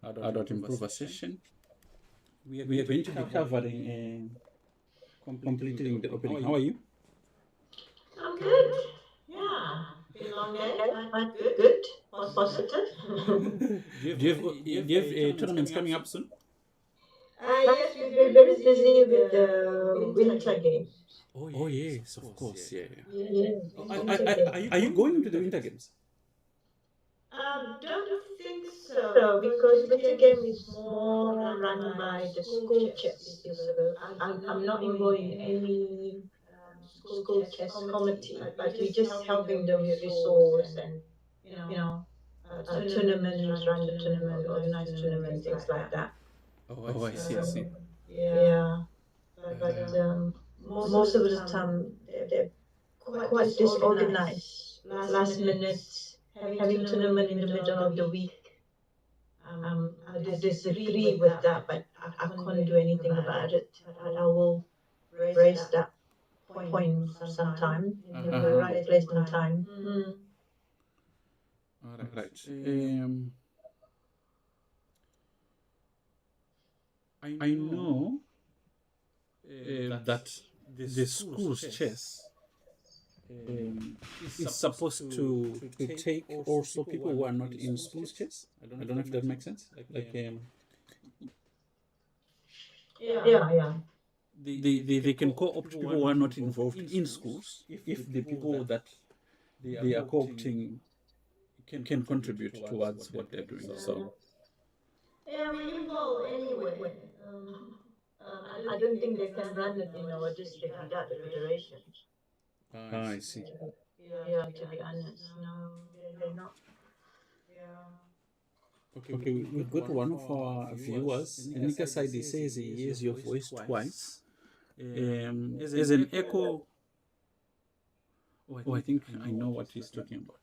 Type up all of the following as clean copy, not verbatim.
how to improve a session. We are going to be covering completing the opening. How are you? I'm good. Yeah. Been a long day, but good. Positive. Do you have tournaments coming up soon? Yes, we're very busy with the winter games. Oh yes, of course. Yeah. Yes, Oh, winter games. are you going to the Winter Games? Don't think so because winter game is more run by the school chess. So I'm not involved in any school chess committee, but we're just helping them with resource and you know tournaments, run the tournament, organize tournament, things like that. Oh, I see. I see. Yeah, but Uh, most of the time they're quite disorganized. Last minute, having tournament in the middle of the week. I disagree with that, but I can't do anything about it. But I will raise that point sometime in the uh-huh. right place and time. All right. I know that the school's chess is supposed to take also people who are not in school's chess. I don't know if that makes sense. Like Yeah. they can co-opt people who are not involved in schools if the people that they are co-opting can contribute towards what they're doing. So Yeah, we involve anyway. I don't think they can run it in our district without the federation. I see. Yeah, to be honest, no, they're not. Okay, we've got one of our viewers. Nika Saidi says he hears your voice twice. As an echo. Oh, I think I know what he's talking about.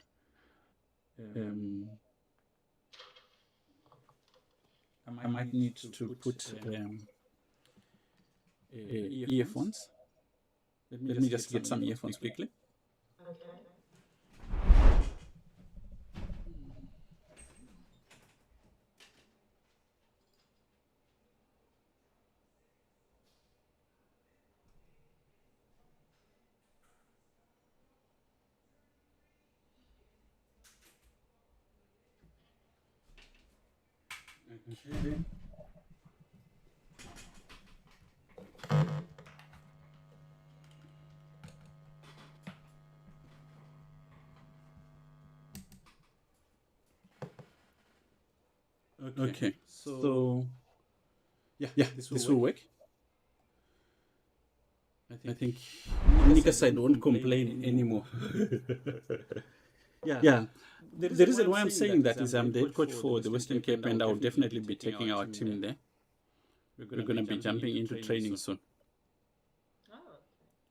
Um, I might need to put earphones. Let me just get some earphones quickly. Okay. Okay. Okay. So yeah, this will work. I think Nika side won't complain anymore. Yeah. The reason why I'm saying that is I'm the head coach for the Western Cape, and I'll definitely be taking our team there. We're going to be jumping into training soon.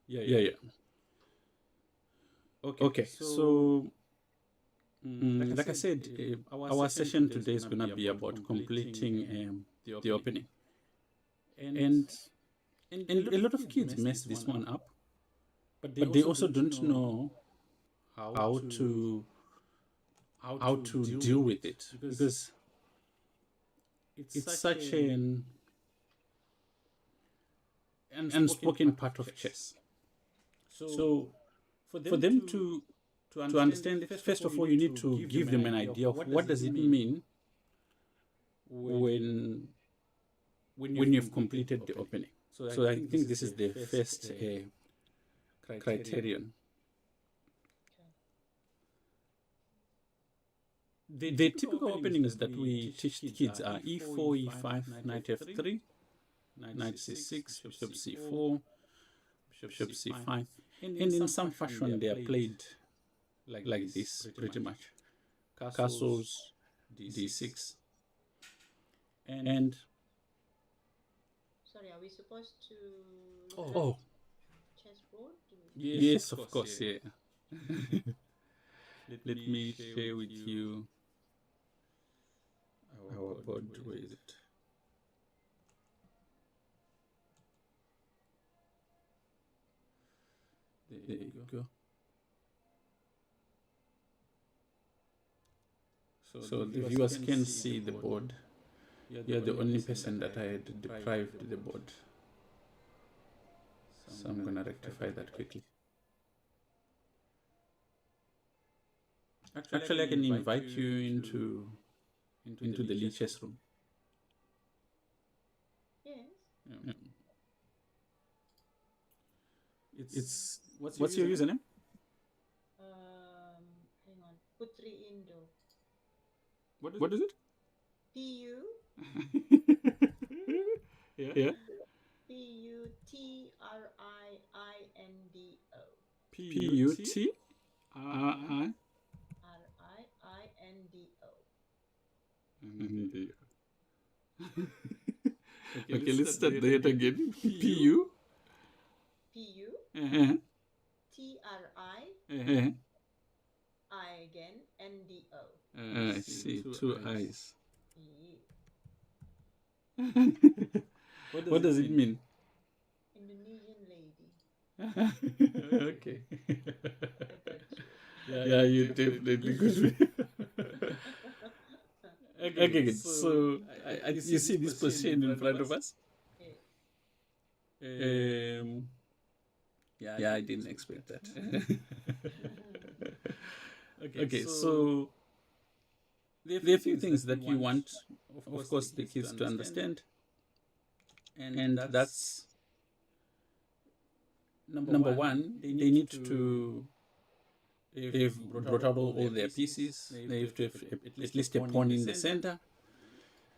Yeah, yeah. Okay, so like I said, our session today is going to be about completing the opening. And, and a lot of kids mess this one up, but they also don't know how to how to deal with it because it's such an unspoken part of chess. So for them to understand it, first of all, you need to give them an idea of what does it mean when when you've completed the opening. So I think this is the first criterion. The typical openings that we teach the kids are e4, e5, knight f3, knight c6, bishop c4, bishop c5, and in some fashion they are played like this pretty much. Castles, d6, and Sorry, are we supposed to look oh at chessboard? yes, of course, yeah. Let me share with you our board. Where is it? There you go. So the viewers can see the board. You're the only person that I had deprived the board. So I'm gonna rectify that quickly. Actually, I can invite you into the leeches room. Yes. Yeah. It's what's your username? Hang on. Putri Indo. What is it? PU. Yeah. PUTRIINDO. PUTRI. RIINDO. Okay, let's start that again. PU. PU. TRI. I again. NDO. I see. Two eyes. Yeah. What does it mean? Indonesian lady. Okay. Yeah, you definitely could be. Okay, good. So you see this position in front of us? Yeah, I didn't expect that. Okay, so there are a few things that you want, of course, the kids to understand, and that's number one. They need to. They've brought out all their pieces. They have to have at least a pawn in the center.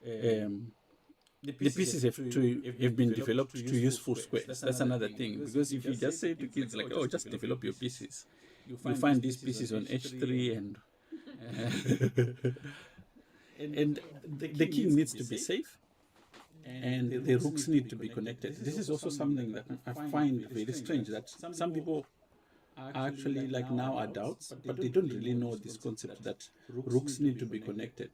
The pieces have been developed to use full squares. That's another thing, because if you just say to kids like, "Oh, just develop your pieces," you find these pieces on h3 and the king needs to be safe, and the rooks need to be connected. This is also something that I find very strange, that some people are actually like now adults, but they don't really know this concept that rooks need to be connected.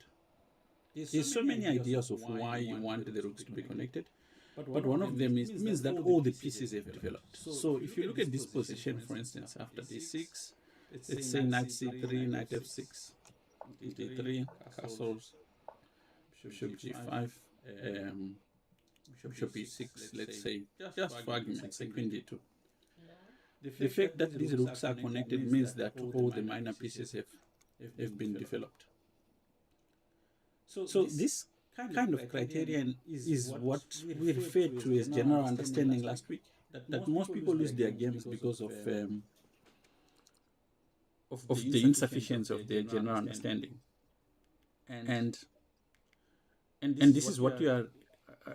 There's so many ideas of why you want the rooks to be connected, but one of them means that all the pieces have developed. So if you look at this position, for instance, after d6, let's say knight c3, knight f6, d3, castles, bishop g5, bishop e6, let's say, just for argument's sake, queen d2. The fact that these rooks are connected means that all the minor pieces have been developed. So this kind of criterion is what we referred to as general understanding last week, that most people lose their games because of the insufficiency of their general understanding. And this is what we are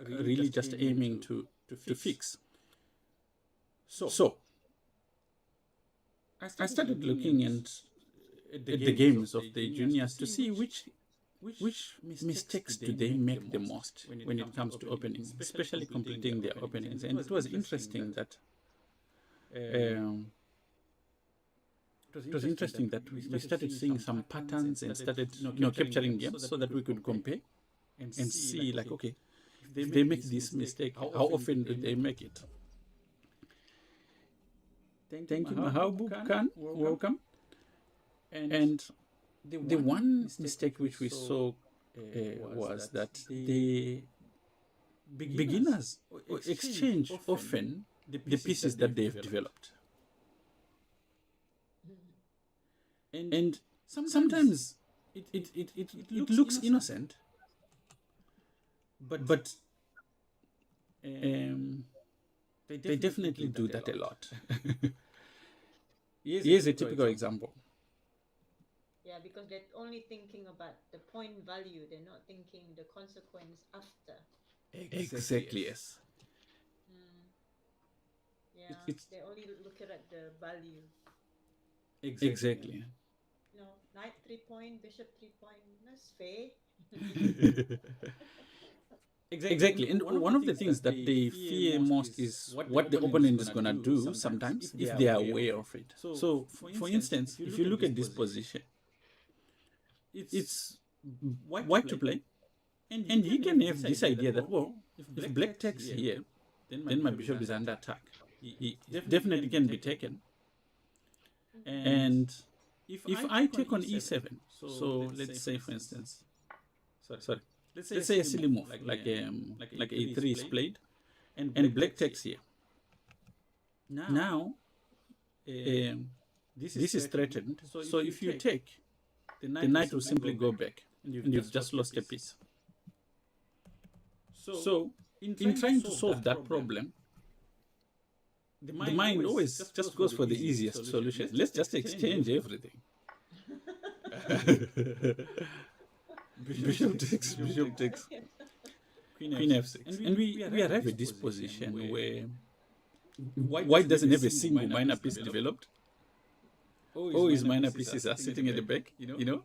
really just aiming to fix. So I started looking at the games of the juniors to see which mistakes do they make the most when it comes to openings, especially completing their openings. And it was interesting that we started seeing some patterns and started capturing games so that we could compare and see like, okay, if they make this mistake, how often do they make it? Thank you, Mahabub Khan. Welcome. And the one mistake which we saw was that the beginners exchange often the pieces that they've developed. And sometimes it looks innocent, but they definitely do that a lot. Here's a typical example. Yeah, because they're only thinking about the point value. They're not thinking the consequence after. Exactly, yes. Yeah, they only look at the value. Exactly. No, knight 3 point, bishop 3 point. That's fair. Exactly. And one of the things that they fear most is what the opponent is going to do sometimes if they are aware of it. So, for instance, if you look at this position, it's white to play, and you can have this idea that, well, if black takes here, then my bishop is under attack. He definitely can be taken. And if I take on e7, so let's say, for instance, sorry, let's say a silly move, like a3 is played, and black takes here. Now, this is threatened. So if you take, the knight will simply go back, and you've just lost a piece. So in trying to solve that problem, the mind always just goes for the easiest solution. Let's just exchange everything. Bishop takes, queen f6. And we arrive at this position where white doesn't have a single minor piece developed. All his minor pieces are sitting at the back, you know.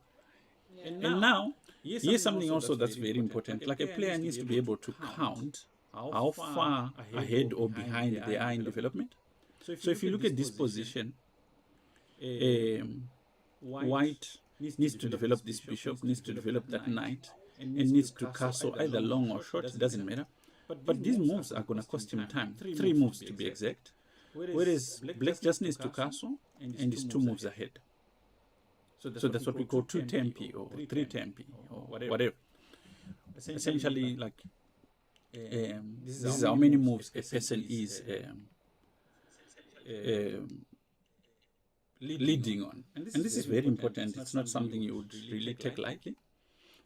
And now, here's something also that's very important. Like, a player needs to be able to count how far ahead or behind they are in development. So if you look at this position, white needs to develop this bishop, needs to develop that knight, and needs to castle either long or short, it doesn't matter. But these moves are going to cost him time. 3 moves to be exact. Whereas black just needs to castle and is 2 moves ahead. So that's what we call 2 tempi or 3 tempi or whatever. Essentially, like, this is how many moves a person is leading on. And this is very important. It's not something you would really take lightly.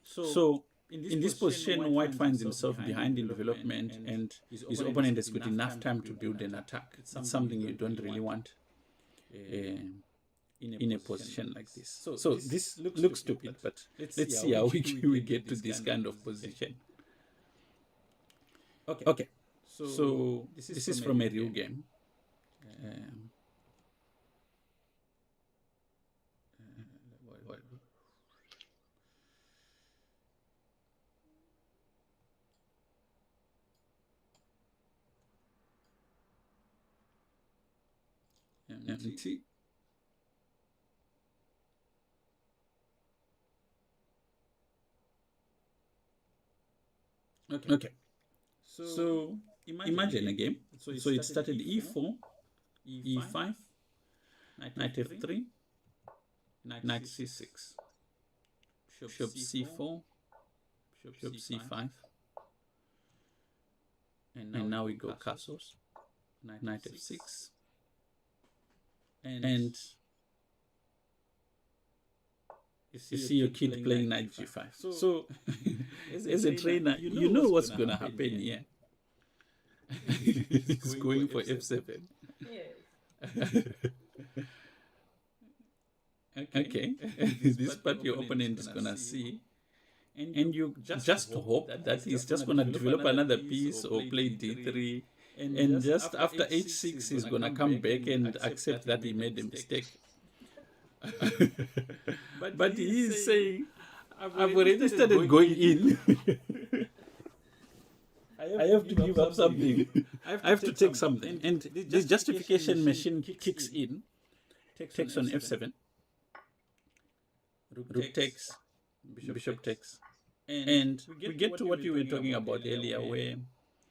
So in this position, white finds himself behind in development, and his opponent has got enough time to build an attack. It's something you don't really want in a position like this. So this looks stupid, but let's see how we get to this kind of position. Okay. So this is from a real game. MT. Okay. So imagine a game. So it started e4, e5, knight f3, knight c6, bishop c4, bishop c5, and now we go castles, knight f6, and you see your kid playing knight g5. So as a trainer, you know what's going to happen here. He's going for f7. Yes. Okay. This part your opponent is going to see. And you just hope that he's just going to develop another piece or play d3. And just after h6, he's going to come back and accept that he made a mistake. But he is saying, I've already started going in. I have to give up something. I have to take something. And this justification machine kicks in, takes on f7, rook takes, bishop takes. And we get to what you were talking about earlier, where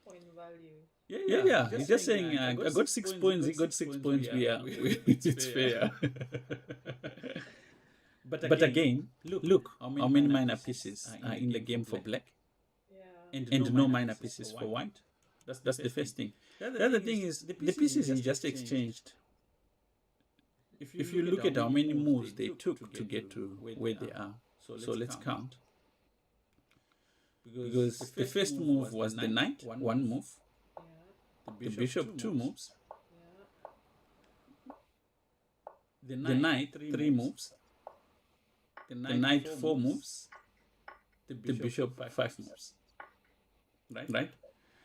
point value. Yeah. He's just saying, I got 6 points, he got 6 points, it's fair. But again, look how many minor pieces are in the game for black, and no minor pieces for white. That's the first thing. The other thing is, the pieces he just exchanged. If you look at how many moves they took to get to where they are, so let's count. Because the first move was the knight, 1 move. The bishop, 2 moves. The knight, 3 moves. The knight, 4 moves. The bishop, 5 moves. Right?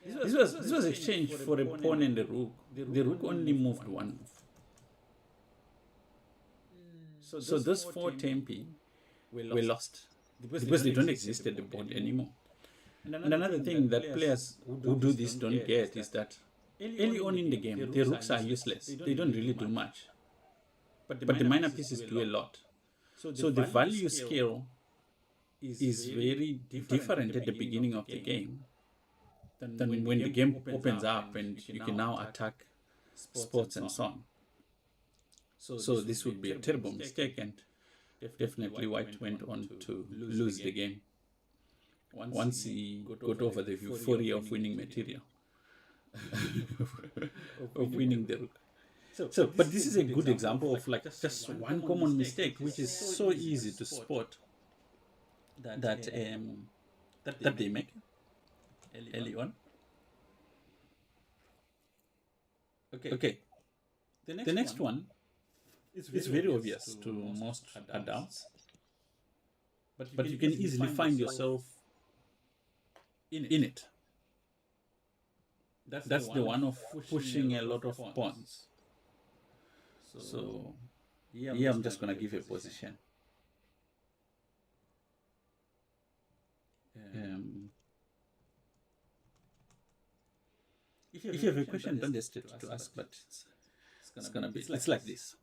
This was exchanged for a pawn and a rook. The rook only moved 1 move. So those 4 tempi were lost because they don't exist at the board anymore. And another thing that players who do this don't get is that early on in the game, the rooks are useless. They don't really do much. But the minor pieces do a lot. So the value scale is very different at the beginning of the game than when the game opens up and you can now attack spots and so on. So this would be a terrible mistake, and definitely white went on to lose the game. once he got over the euphoria of winning material, of winning the rook. So, but this is a good example of like just one common mistake, which is so easy to spot that they make early on. Okay. The next one is very obvious to most adults, but you can easily find yourself in it. That's the one of pushing a lot of pawns. So here I'm just gonna give a position. If you have a question, don't hesitate to ask, but it's like this.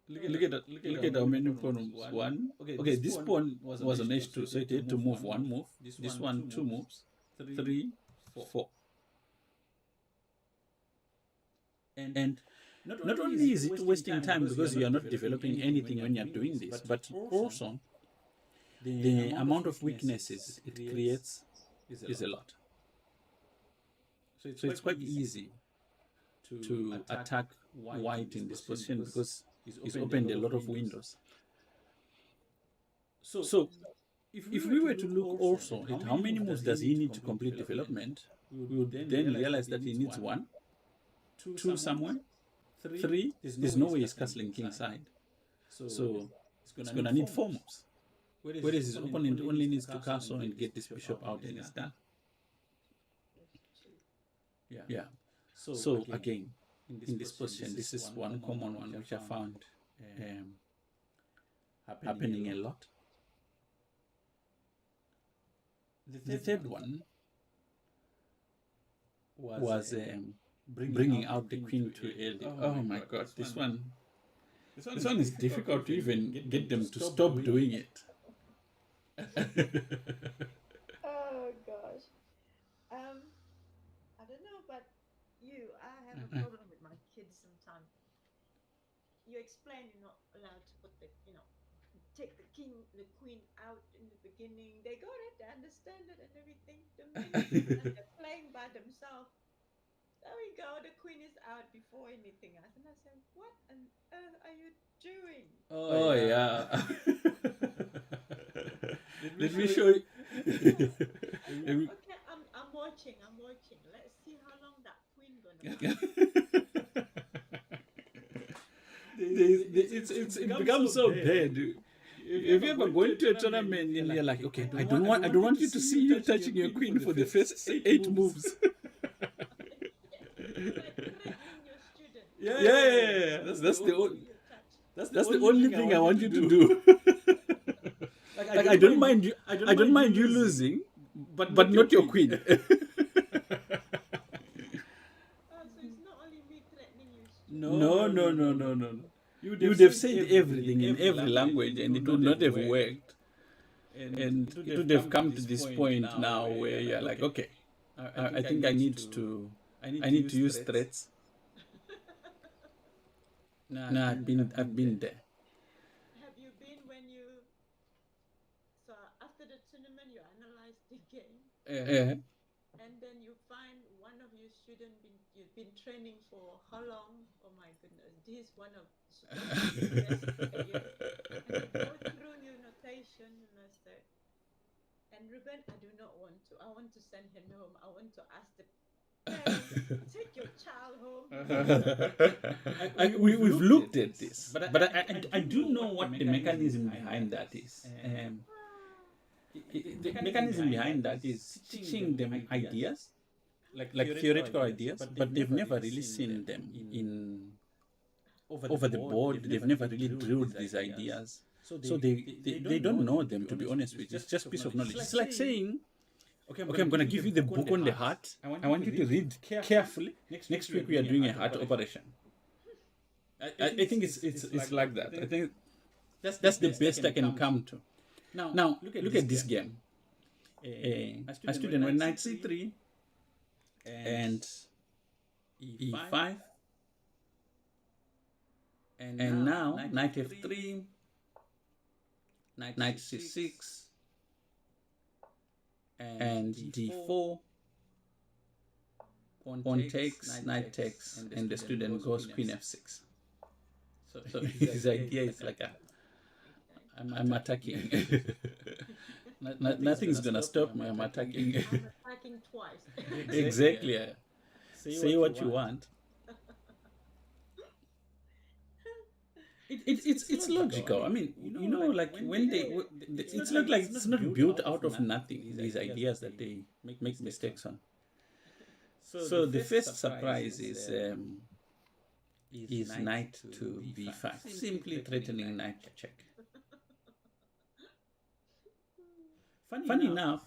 Look at how many pawns. One. Okay, this pawn was on h2, so it had to move one move. This one, two moves. 3, 4. And not only is it wasting time because you are not developing anything when you are doing this, but also the amount of weaknesses it creates is a lot. So it's quite easy to attack white in this position because it's opened a lot of windows. So if we were to look also at how many moves does he need to complete development, we would then realize that he needs 1, 2 somewhere, 3. There's no way he's castling kingside. So he's going to need 4 moves. Whereas his opponent only needs to castle and get this bishop out and it's done. Yeah. So again, in this position, this is one common one which I found happening a lot. The third one was bringing out the queen too early. Oh my God, this one is difficult to even get them to stop doing it. Oh gosh. I don't know about you. I have a problem with my kids sometimes. You explain you're not allowed to put take the queen out in the beginning. They got it, they understand it and everything. The minute they're playing by themselves, there we go, the queen is out before anything else. And I said, what on earth are you doing? Oh yeah. Let me show you. Okay, I'm watching. Let's see how long that queen gonna it becomes so bad. If you ever go into a tournament and you're like, okay, I don't want you to see you touching your queen for the first 8 moves. Yeah. That's the only thing I want you to do. Like I don't mind you losing, but not your queen. Oh, so it's not only me threatening you, student. No. You would have said everything in every language and it would not have worked. And it would have come to this point now where you're like, okay, I think I need to use threats. Nah, I've been there. Have you been when you so after the tournament you analyze the game and then you find one of your students you've been training for how long? Oh my goodness, this is one of and you go through your notation and I say, and Ruben, I do not want to. I want to send him home. I want to ask the parents, take your child home. We've looked at this, but I do know what the mechanism behind that is. The mechanism behind that is teaching them ideas, like theoretical ideas, but they've never really seen them in over the board. They've never really drilled these ideas, so they don't know them, to be honest with you. It's just piece of knowledge. It's like saying, okay, I'm going to give you the book on the heart. I want you to read carefully. Next week we are doing a heart operation. I think it's like that. I think that's the best I can come to. Now look at this game. My student went knight c3 and e5, and now knight f3, knight c6, and d4, pawn takes, knight takes, and the student goes queen f6. So his idea is like I'm attacking. Nothing's gonna stop me. I'm attacking. I'm attacking twice. Exactly. Say what you want. It's logical. I mean, like when it's not like it's not built out of nothing. These ideas that they make mistakes on. So the first surprise is knight to b5, simply threatening knight to check. Funny enough,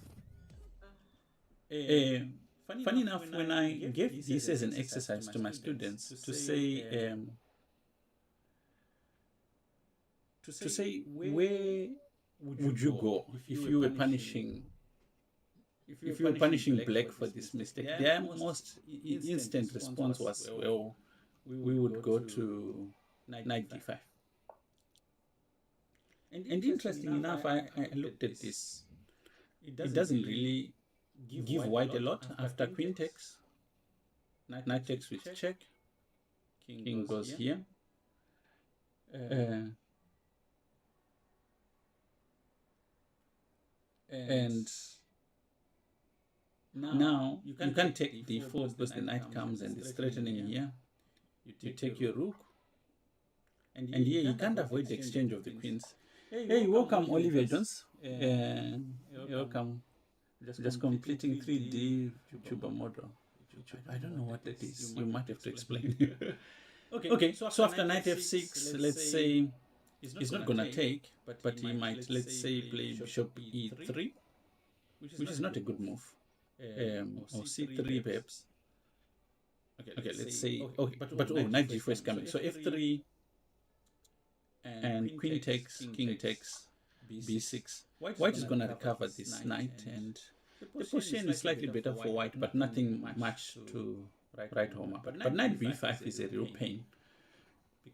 when I gave this as an exercise to my students to say where would you go if you were punishing black for this mistake, their most instant response was, well, we would go to knight d5. And interesting enough, I looked at this. It doesn't really give white a lot. After queen takes, knight takes with check, king goes here. And now you can't take d4 because the knight comes and it's threatening here. You take your rook, and here you can't avoid the exchange of the queens. Hey, welcome, Olivia Jones. Welcome. Just completing 3D YouTuber model. I don't know what that is. You might have to explain. Okay, so after knight f6, let's say he's not gonna take, but he might, let's say, play bishop e3, which is not a good move. Or c3 perhaps. Okay, let's say, but knight g4 is coming. So f3 and queen takes, king takes, b6. White is gonna recover this knight, and the position is slightly better for white, but nothing much to write home about. But knight b5 is a real pain,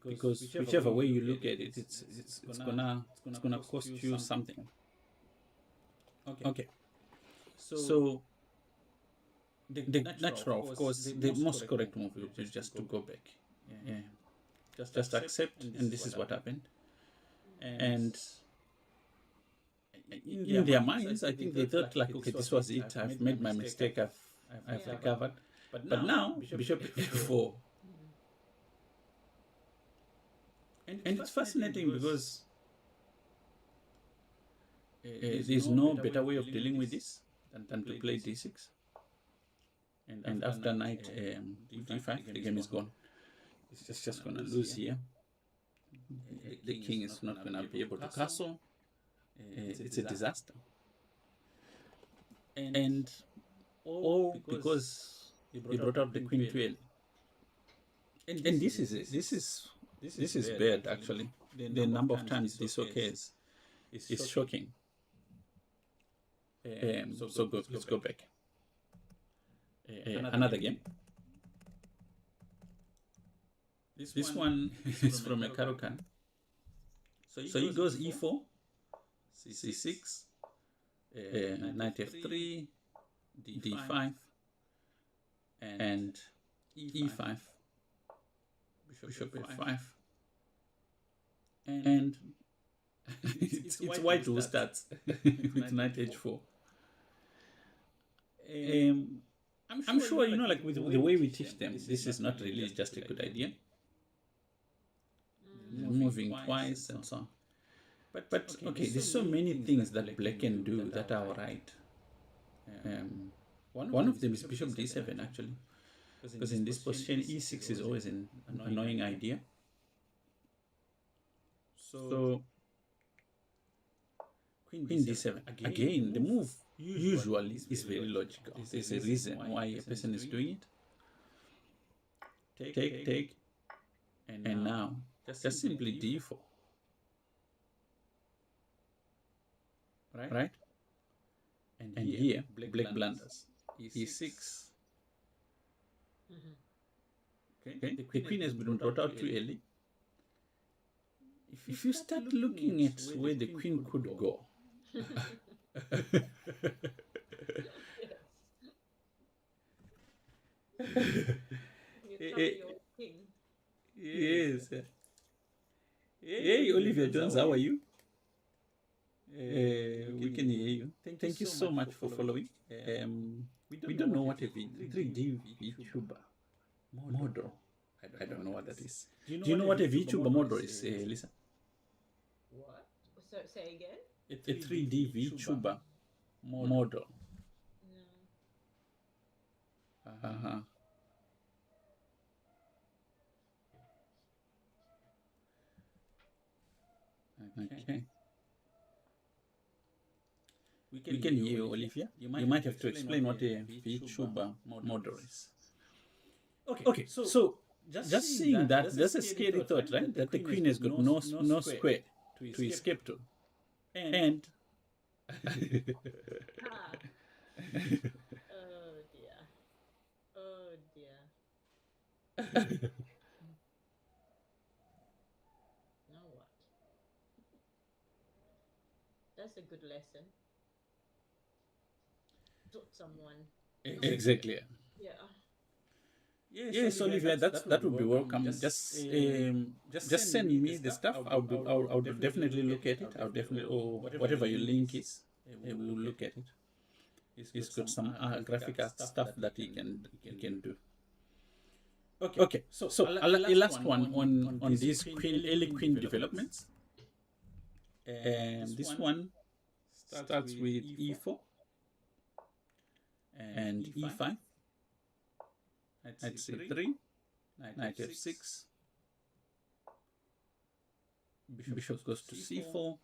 because whichever way you look at it, it's gonna cost you something. Okay. So the natural, of course, the most correct move is just to go back. Yeah. Just accept, and this is what happened. And in their minds, I think they thought like, okay, this was it. I've made my mistake. I've recovered. But now bishop f4. And it's fascinating because there's no better way of dealing with this than to play d6. And after knight d5, the game is gone. It's just going to lose here. The king is not going to be able to castle. It's a disaster. And all because he brought out the queen too early. And this is bad, actually. The number of times this occurs is shocking. So let's go back. Another game. This one is from a Caro-Kann. So he goes e4, c6, knight f3, d5, and e5, bishop f5, and it's white who starts with knight h4. I'm sure, like with the way we teach them, this is not really just a good idea. Moving twice and so on. But okay, there's so many things that black can do that are right. One of them is bishop d7, actually, because in this position e6 is always an annoying idea. So queen d7, again, the move usually is very logical. There's a reason why a person is doing it. Take, and now just simply d4. Right? And here, black blunders. e6. Okay, the queen has been brought out too early. if you start looking at where the queen could go, You trouble your king. yes. Hey, Olivia Jones, how are you? We can hear you. Thank you so much for following. We don't know what a 3D VTuber model. I don't know what that is. Do you know what a VTuber model is, Lisa? What? So, say again? A 3D VTuber model. No. Uh-huh. Okay. We can hear you, Olivia. You might have to explain what a VTuber model is. Okay, so just seeing that, there's a scary thought, right? That the queen has got no square to escape to. And Ah. Oh dear. Oh dear. Now what? That's a good lesson. Taught someone. exactly. Yeah. Yes, Olivia, that would be welcome. Just send me the stuff. I'll definitely look at it. I'll definitely, or whatever your link is, we'll look at it. It's got some graphic art stuff that you can do. Okay, so a last one on these early queen developments. This one starts with e4 and e5. Knight c3, knight f6, bishop goes to c4,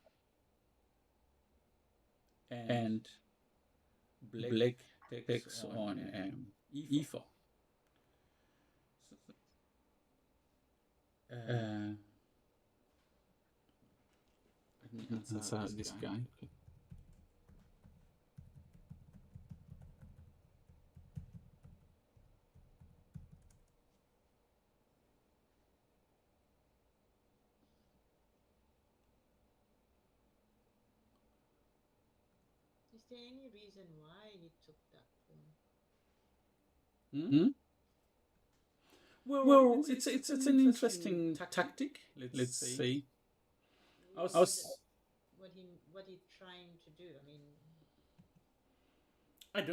and black takes on e4. Let me answer this guy. Is there any reason why he took that pawn? Hmm? Well, it's an interesting tactic. Let's say. What he trying to do? I mean,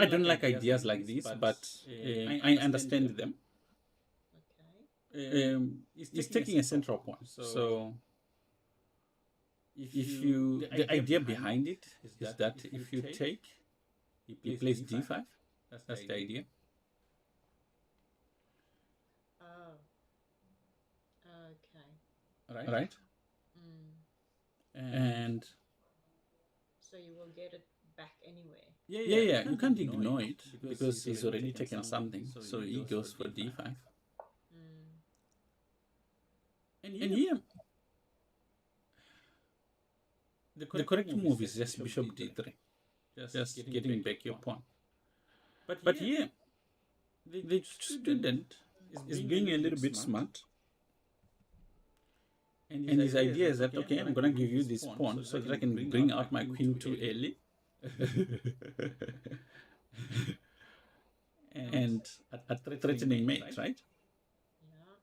I don't like ideas like this, but I understand them. okay. It's taking a central point. So if you, the idea behind it is that if you take, he plays d5. That's the idea. Oh. Okay. Right? Mm. And So you will get it back anyway. yeah, you can't ignore it because he's already taken something. So he goes for d5. Mm. And here, the correct move is just bishop d3, just getting back your pawn. But here, the student is being a little bit smart. And his idea is that, okay, I'm going to give you this pawn so that I can bring out my queen too early. and a threatening mate, right? Yeah.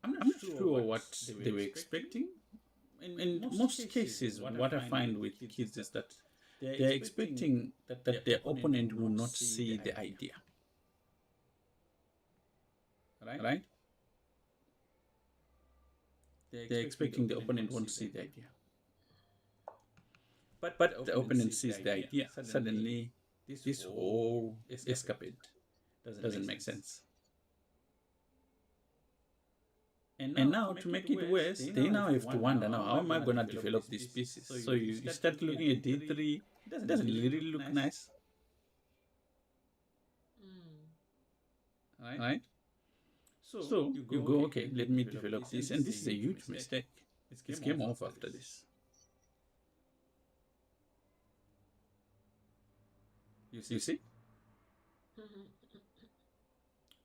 I'm not sure what they were expecting. In most cases, what I find with kids is that they're expecting that their opponent will not see the idea. Right? They're expecting the opponent won't see the idea. But the opponent sees the idea. Suddenly, this whole escapade doesn't make sense. And now, to make it worse, they now have to wonder, now, how am I going to develop these pieces? So you start looking at d3, it doesn't really look nice. Right? So you go, okay, let me develop this. And this is a huge mistake. It's game off after this. You see?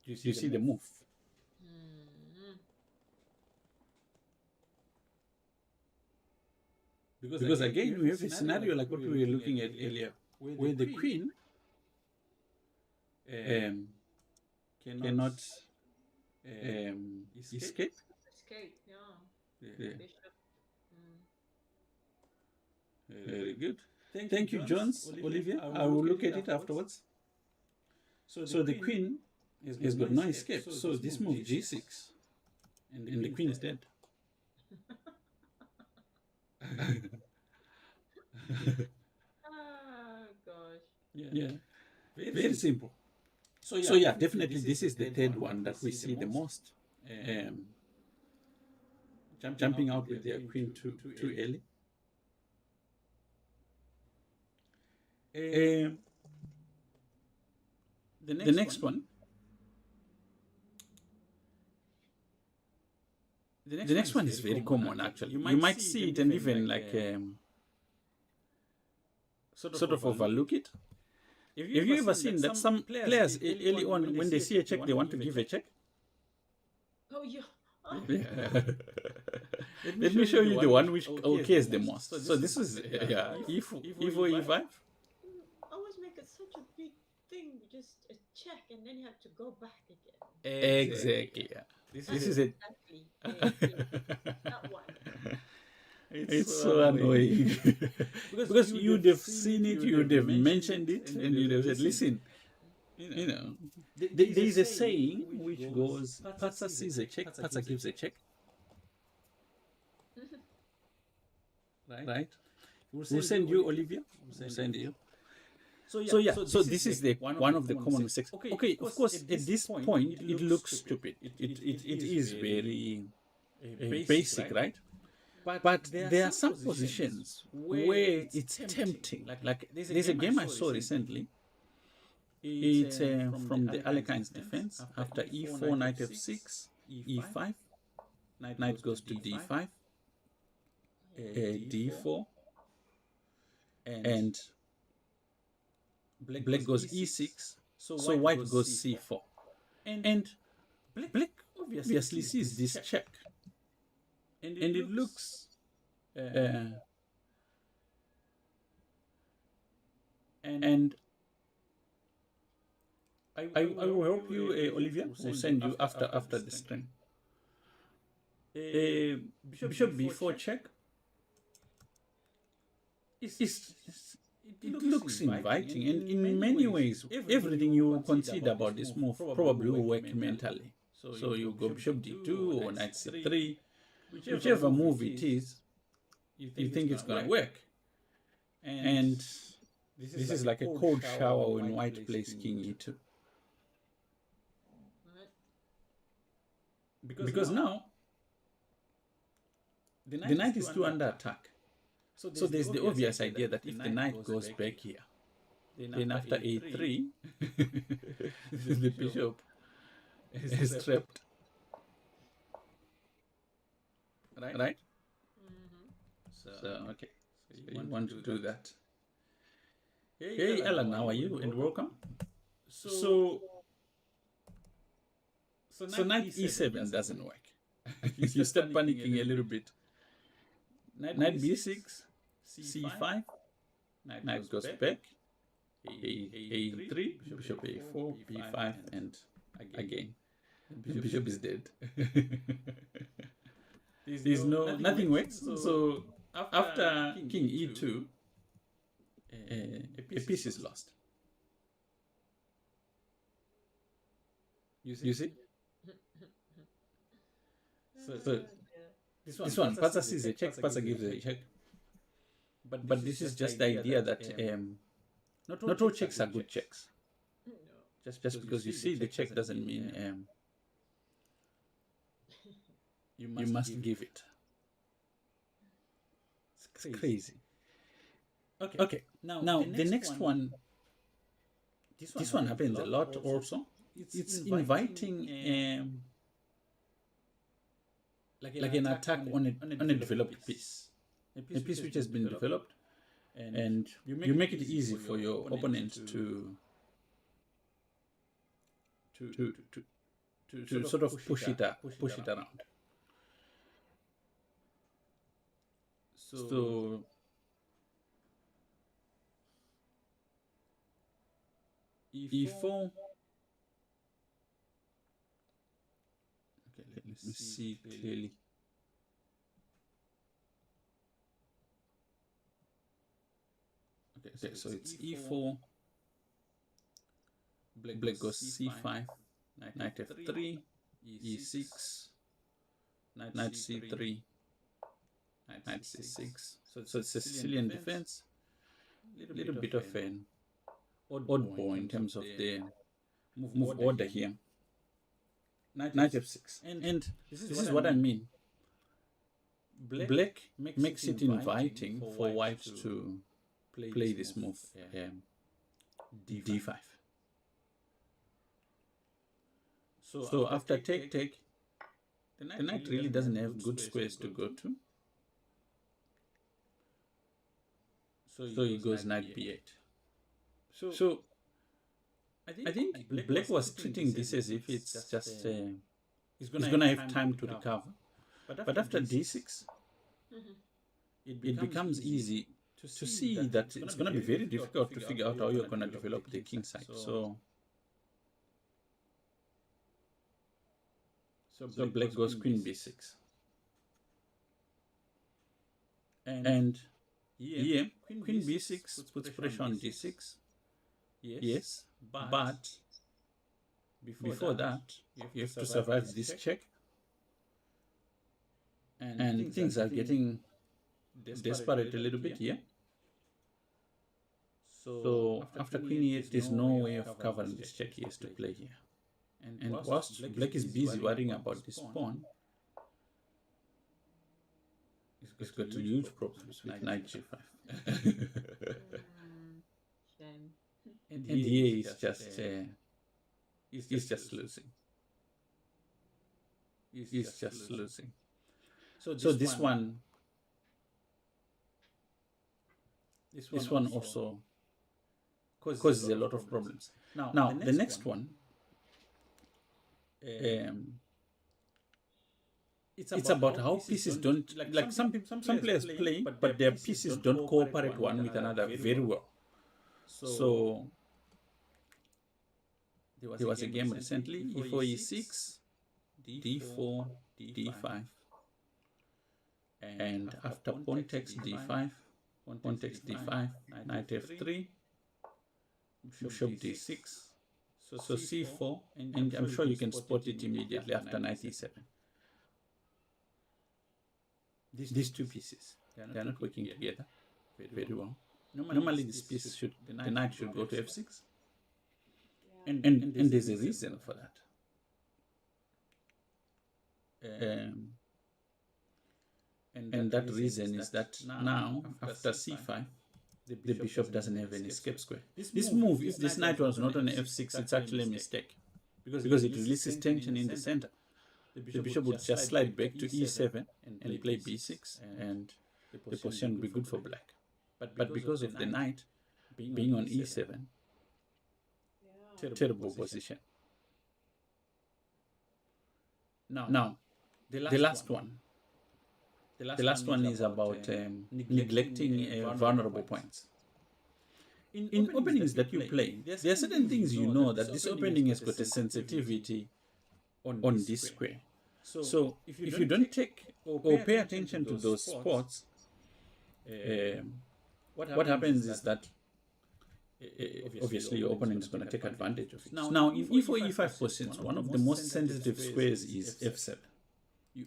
You see the move. Because again, we have a scenario like what we were looking at earlier, where the queen cannot escape. Escape, yeah. Yeah. Bishop. Very good. Thank you, Jones. Olivia, I will look at it afterwards. So the queen has got no escape. So this move g6, and the queen is dead. Oh gosh. Yeah. Very simple. So yeah, definitely this is the third one that we see the most. Jumping out with their queen too early. The next one. The next one is very common, actually. You might see it and even like sort of overlook it. Have you ever seen that some players early on, when they see a check, they want to give a check? Oh yeah. Let me show you the one which occurs the most. So this is e4, e5. I always make it such a big thing, just a check, and then you have to go back again. Exactly. Yeah. This is it. Exactly. That one. It's so annoying. because you'd have seen it, you'd have mentioned it, and you'd have said, listen, you know, there is a saying which goes, Patsa sees a check, Patsa gives a check. Right? We'll send you, Olivia. We'll send you. So this is the one of the common mistakes. Okay, of course, at this point, it looks stupid. It is very basic, right? But there are some positions where it's tempting. Like there's a game I saw recently. It's from the Alekhines defense. After e4, knight f6, e5, knight goes to d5, d4, and black goes e6, so white goes c4. And black obviously sees this check. And it looks and I will help you, Olivia. We'll send you after the stream. Bishop b4 check. It looks inviting, and in many ways, everything you consider about this move probably will work mentally. So you go bishop d2 or knight c3. Whichever move it is, you think it's going to work. And this is like a cold shower when white plays king e2. Because now, the knight is still under attack. So there's the obvious idea that if the knight goes back here, then after a3, the bishop is trapped. Right? So okay. So you want to do that. Hey Ellen, how are you? And welcome. So knight e7 doesn't work. You start panicking a little bit. Knight b6, c5, knight goes back, a3, bishop a4, b5, and again, the bishop is dead. There's nothing works. So after king e2, a piece is lost. You see? So this one, Patsa sees a check, Patsa gives a check. But this is just the idea that not all checks are good checks. Just because you see the check doesn't mean you must give it. It's crazy. Okay. Now the next one. This one happens a lot also. It's inviting like an attack on a developed piece, a piece which has been developed, and you make it easy for your opponent to sort of push it around. So e4. Okay, let me see clearly. Okay, so it's e4. Black goes c5, knight f3, e6, knight c3, knight c6. So it's a Sicilian defense. A little bit of an oddball in terms of the move order here. Knight f6. And this is what I mean. Black makes it inviting for white to play this move, d5. So after take, the knight really doesn't have good squares to go to. So he goes knight b8. So I think Black was treating this as if it's just he's gonna have time to recover. But after d6, it becomes easy to see that it's gonna be very difficult to figure out how you're gonna develop the king side. So Black goes queen b6. And here, queen b6 puts pressure on d6. Yes, but before that, you have to survive this check. And things are getting desperate a little bit here. So after queen e8, there's no way of covering this check he has to play here. And whilst Black is busy worrying about this pawn, he's got huge problems with knight g5. Shame. And here he's just losing. He's just losing. So this one also causes a lot of problems. Now the next one. It's about how pieces don't like some players play, but their pieces don't cooperate one with another very well. So there was a game recently: e4, e6, d4, d5, and after pawn takes d5, pawn takes d5, knight f3, bishop d6. So c4, and I'm sure you can spot it immediately after knight e7. These two pieces, they are not working together very well. Normally this piece the knight should go to f6. And there's a reason for that. And that reason is that now, after c5, the bishop doesn't have an escape square. This move, if this knight was not on f6, it's actually a mistake, because it releases tension in the center. The bishop would just slide back to e7 and play b6, and the position would be good for Black. But because of the knight being on e7, terrible position. Now, the last one. The last one is about neglecting vulnerable points. In openings that you play, there are certain things you know that this opening has got a sensitivity on this square. So if you don't take or pay attention to those spots, what happens is that obviously your opponent is going to take advantage of it. Now in e4, e5 positions, one of the most sensitive squares is f7.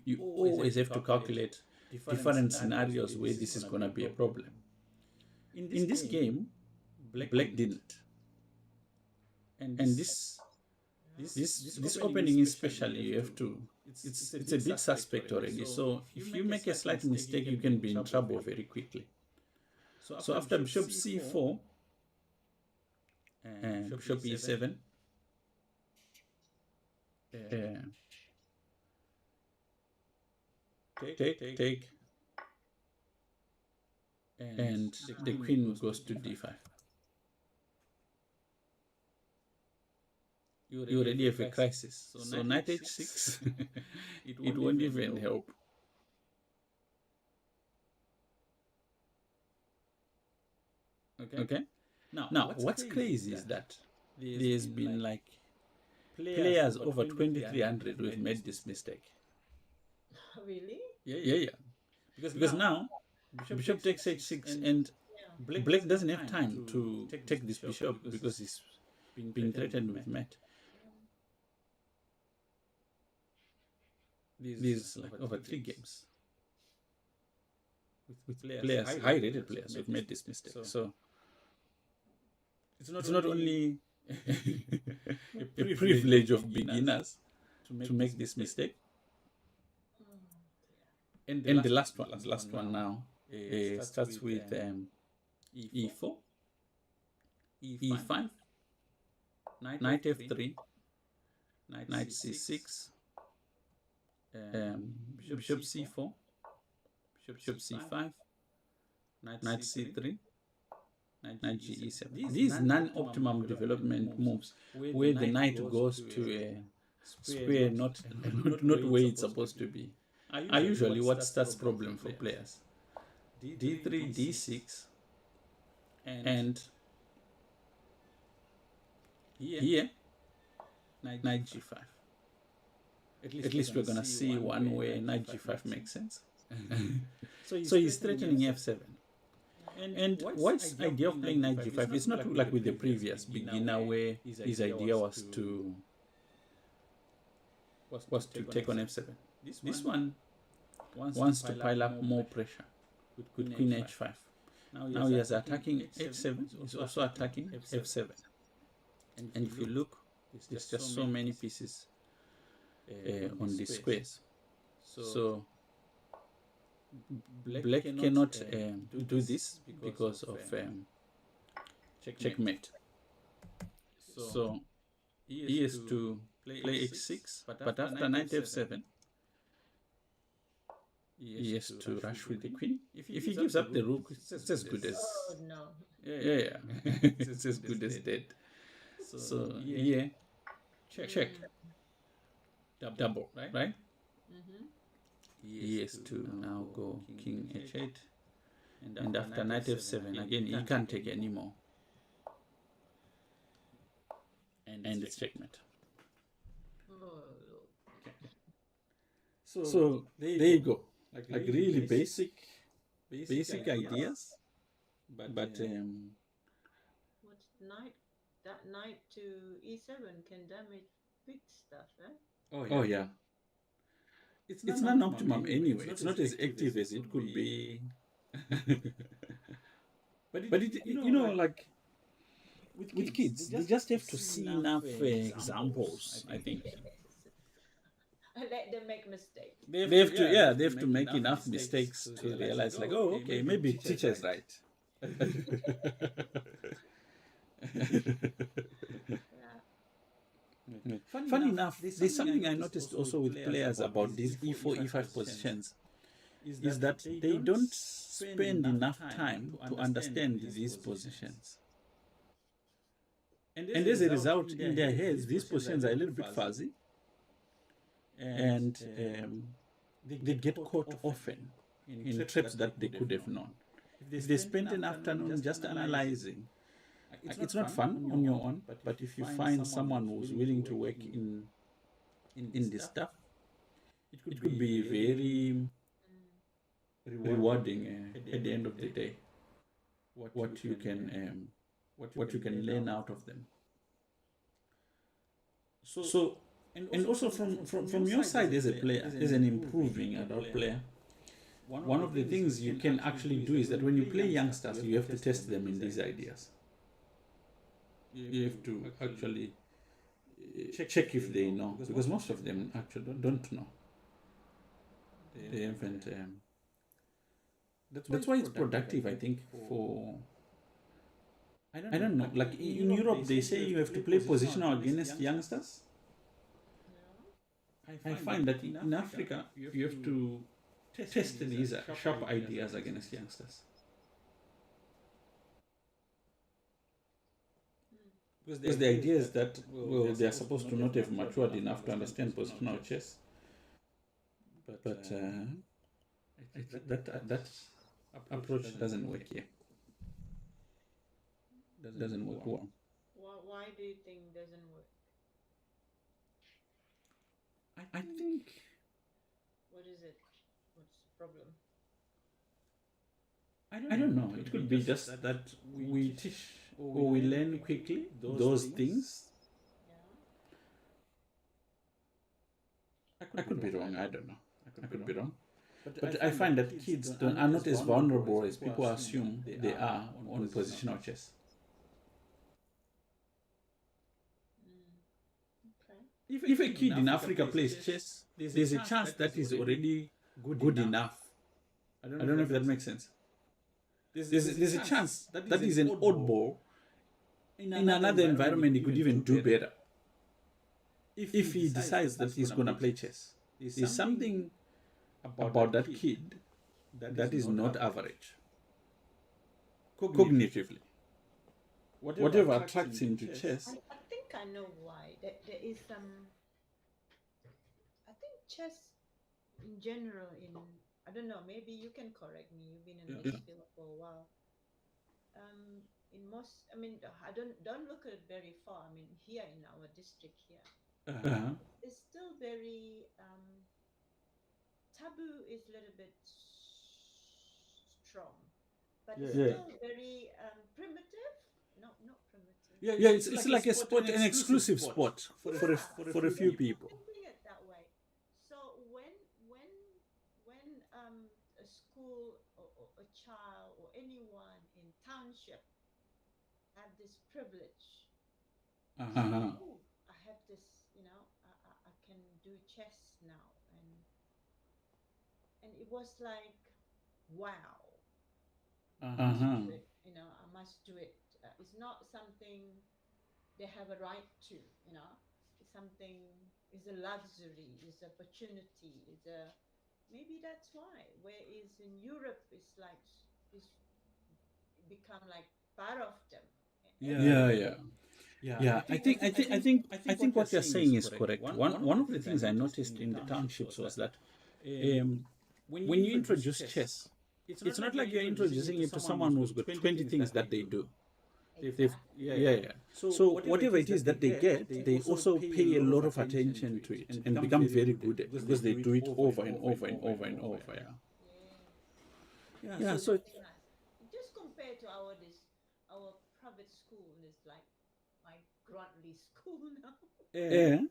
You always have to calculate different scenarios where this is going to be a problem. In this game, Black didn't. And this opening especially, you have to, it's a bit suspect already. So if you make a slight mistake, you can be in trouble very quickly. So after bishop c4 and bishop e7, take, and the queen goes to d5. You already have a crisis. So knight h6, it won't even help. Okay. Now what's crazy is that there's been like players over 2300 who have made this mistake. Really? Yeah. Because now bishop takes h6, and black doesn't have time to take this bishop because he's being threatened with mate. These like over 3 games with players, high-rated players who've made this mistake. So it's not only a privilege of beginners to make this mistake. And the last one now starts with e4, e5, knight f3, knight c6, bishop c4, bishop c5, knight c3, knight ge7. These non-optimum development moves where the knight goes to a square not where it's supposed to be are usually what starts problem for players. d3, d6, and here knight g5. At least we're gonna see one where knight g5 makes sense. So he's threatening f7. And what's idea of playing knight g5? It's not like with the previous beginner where his idea was to take on f7. This one wants to pile up more pressure with queen h5. Now he is attacking h7. He's also attacking f7. And if you look, there's just so many pieces on the squares. So black cannot do this because of checkmate. So he has to play h6, but after knight f7, he has to rush with the queen. If he gives up the rook, it's as good as... Oh, no. Yeah. It's as good as dead. So here, check. Double, right? He has to now go king h8. And after knight f7, again, he can't take any more. And it's checkmate. So there you go. Like really basic ideas. But What's knight? That knight to e7 can damage big stuff, eh? Oh yeah. It's not optimum anyway. It's not as active as it could be. But it, like with kids, they just have to see enough examples, I think. Let them make mistakes. They have to make enough mistakes to realize, like, oh, okay, maybe teacher is right. Funny enough, there's something I noticed also with players about these e4, e5 positions, is that they don't spend enough time to understand these positions. And as a result, in their heads, these positions are a little bit fuzzy, and they get caught often in traps that they could have known. If they spend an afternoon just analyzing, it's not fun on your own, but if you find someone who's willing to work in this stuff, it could be very rewarding at the end of the day. What you can learn out of them. So and also from your side as a player, as an improving adult player, one of the things you can actually do is that when you play youngsters, you have to test them in these ideas. You have to actually check if they know, because most of them actually don't know. They haven't. That's why it's productive, I think, for... I don't know. Like in Europe, they say you have to play positional against youngsters. I find that in Africa, you have to test these sharp ideas against youngsters. Because the idea is that, well, they are supposed to not have matured enough to understand positional chess. But that approach doesn't work here. Doesn't work well. Why do you think doesn't work? I think What is it? What's the problem? I don't know. It could be just that we teach or we learn quickly those things. Yeah. I could be wrong. I don't know. I could be wrong. But I find that kids are not as vulnerable as people assume they are on positional chess. Okay. If a kid in Africa plays chess, there's a chance that is already good enough. I don't know if that makes sense. There's a chance that is an oddball. In another environment, he could even do better. If he decides that he's going to play chess, there's something about that kid that is not average. Cognitively. Whatever attracts him to chess. I think I know why. There is I think chess in general, I don't know, maybe you can correct me. You've been in this field for a while. In most, I mean, I don't look at it very far. I mean, here in our district here, it's still very taboo is a little bit strong, but it's still very primitive. No, not primitive. Yeah, it's like a sport, an exclusive sport for a few people. Thinking it that way. So when a school or a child or anyone in township have this privilege, oh, I have this, I can do chess now, and it was like, wow, I must do it. I must do it. It's not something they have a right to. It's something. It's a luxury. It's opportunity. Maybe that's why. Whereas in Europe, it's like it's become like part of them. Yeah. I think what you're saying is correct. One of the things I noticed in the townships was that when you introduce chess, it's not like you're introducing it to someone who's got 20 things that they do. So whatever it is that they get, they also pay a lot of attention to it and become very good at it because they do it over and over and over and over. Yeah. So just compared to our private school, it's like my Grantley school now. I'm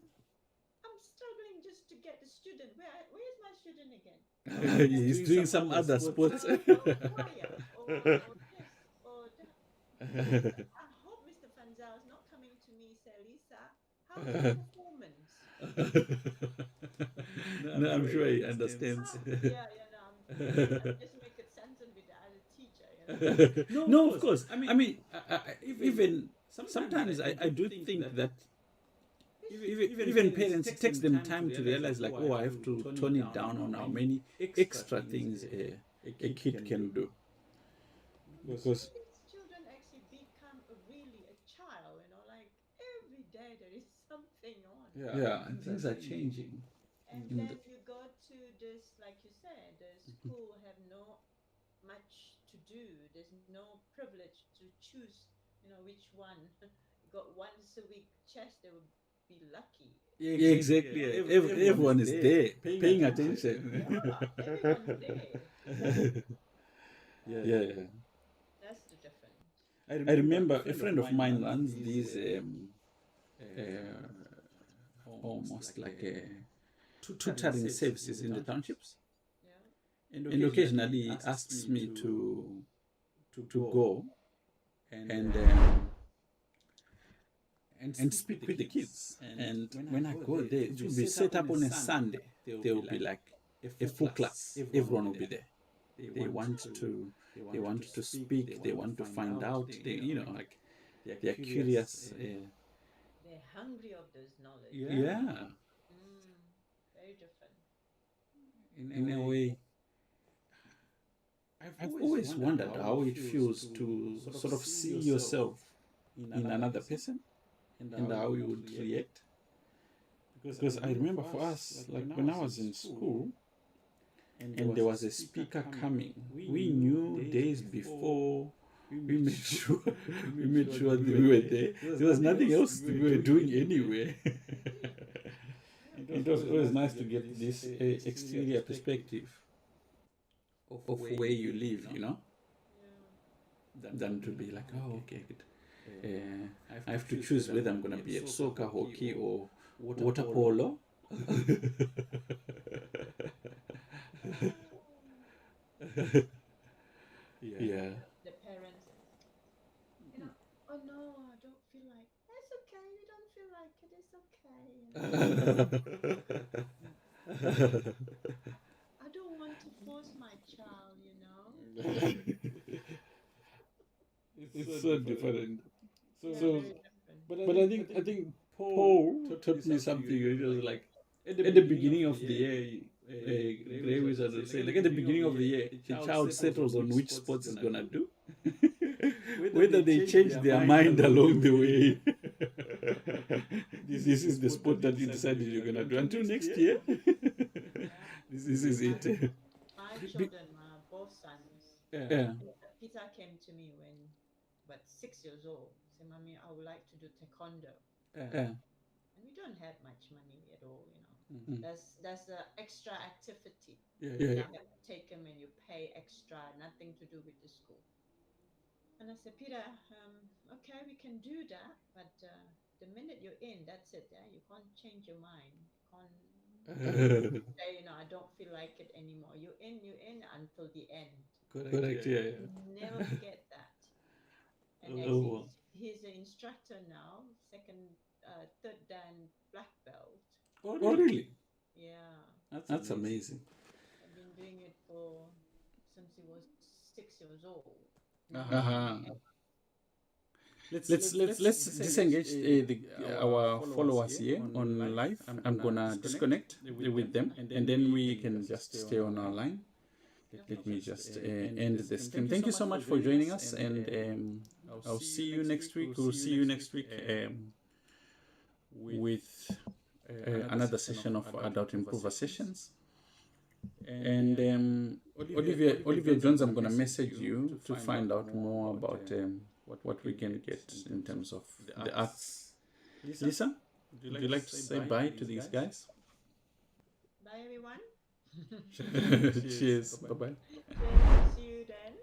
struggling just to get the student. Where's my student again? He's doing some other sports. Choir, or this or that. I hope Mr. Fanzal is not coming to me, say, Lisa, how's your performance? No, I'm sure he understands. Yeah, no, I'm just make it sensible with the other teacher. No, of course. I mean, even sometimes I do think that even parents, it takes them time to realize, like, oh, I have to tone it down on how many extra things a kid can do. Because children actually become really a child, like every day there is something on. Yeah, and things are changing. And then you go to this, like you said, the school have no much to do. There's no privilege to choose, which one. You got once a week chess, they would be lucky. Yeah, exactly. Everyone is there, paying attention. Everyone's there. Yeah. That's the difference. I remember a friend of mine runs these almost like tutoring services in the townships. Yeah. And occasionally he asks me to go and speak with the kids. And when I go there, it will be set up on a Sunday. There will be like a full class. Everyone will be there. They want to speak. They want to find out. They're curious. They're hungry of this knowledge. Yeah. Very different. In a way, I've always wondered how it feels to sort of see yourself in another person and how you would react. Because I remember for us, like when I was in school and there was a speaker coming, we knew days before we made sure we made sure that we were there. There was nothing else we were doing anyway. It was always nice to get this exterior perspective of where you live, you know, than to be like, oh, okay, good. I have to choose whether I'm going to be at soccer, hockey, or water polo. Yeah. The parents, you know, oh no, I don't feel like. It's okay. You don't feel like it. It's okay. I don't want to force my child. You know. It's so different. Yeah, So, very different. but I think Paul taught me something. It was like at the beginning of the year, Grey Wizard would say, like at the beginning of the year, the child settles on which sports he's gonna do, whether they change their mind along the way. This is the sport that you decided you're gonna do until next year. This is it. My children, both sons. Yeah. Peter came to me when, 6 years old. Said, "Mommy, I would like to do taekwondo." Yeah. And we don't have much money at all, you know. Mm. That's the extra activity. Yeah. You have to take them and you pay extra, nothing to do with the school. And I said, Peter, okay, we can do that, but the minute you're in, that's it. You can't change your mind. You can't say, you know, I don't feel like it anymore. You're in until the end. Correct. Yeah. Never forget that. And Oh. he's an instructor now, third dan black belt. Oh, really? Yeah. That's amazing. I've been doing it since he was 6 years old. Let's disengage our followers here on live. I'm gonna disconnect with them, and then we can just stay on our line. Let me just end the stream. Thank you so much for joining us, and I'll see you next week. We'll see you next week with another session of Adult Improver Sessions. And Olivia Jones, I'm gonna message you to find out more about what we can get in terms of the arts. Lisa, would you like to say bye to these guys? Bye, everyone. Cheers. Bye-bye. See you then.